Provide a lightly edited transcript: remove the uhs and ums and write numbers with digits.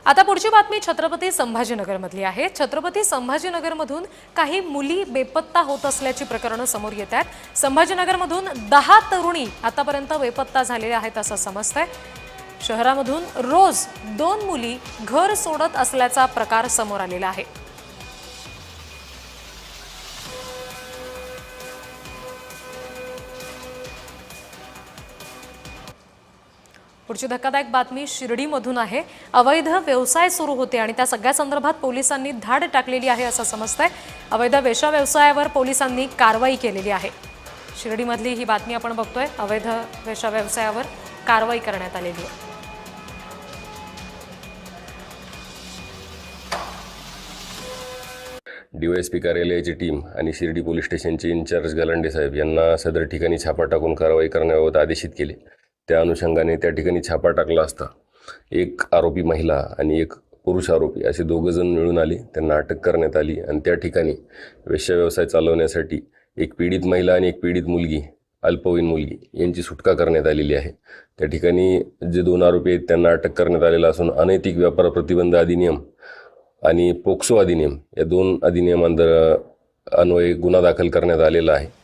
आता पुढची बातमी छत्रपती संभाजीनगरमधली आहे। छत्रपती संभाजीनगरमधून काही मुली बेपत्ता होत असल्याची प्रकरणं समोर येत आहेत। संभाजीनगरमधून 10 तरुणी आतापर्यंत बेपत्ता झालेल्या आहेत असं समजतंय। शहरामधून रोज 2 मुली घर सोडत असल्याचा प्रकार समोर आलेला आहे। पुढची धक्कादायक बातमी शिर्डीमधून आहे। अवैध व्यवसाय सुरू होते आणि त्या सगळ्या संदर्भात पोलिसांनी धाड टाकलेली आहे असं समजतंय। अवैध वेश्या व्यवसायावर पोलिसांनी कारवाई केलेली आहे। शिर्डीमधली ही बातमी आपण बघतोय। अवैध वेश्या व्यवसायावर कारवाई करण्यात आलेली आहे। डीवायएसपी कार्यालयाची टीम आणि शिर्डी पोलीस स्टेशनचे इन्चार्ज गलांडे साहेब यांना सदर ठिकाणी छापा टाकून कारवाई करण्याबाबत आदेशित केले। त्या अनुषंगाने त्या ठिकाणी छापा टाकला असता एक आरोपी महिला आणि एक पुरुष आरोपी असे दोघे जण मिळून आले। त्यांना अटक करण्यात आली आणि त्या ठिकाणी वेश्या व्यवसाय चालवण्यासाठी एक पीडित महिला आणि एक पीडित मुलगी, अल्पवयीन मुलगी यांची सुटका करण्यात आलेली आहे। त्या ठिकाणी जे 2 आरोपी आहेत त्यांना अटक करण्यात आलेला असून अनैतिक व्यापार प्रतिबंध अधिनियम आणि पोक्सो अधिनियम या 2 अधिनियमांतर अन्वये गुन्हा दाखल करण्यात आलेला आहे।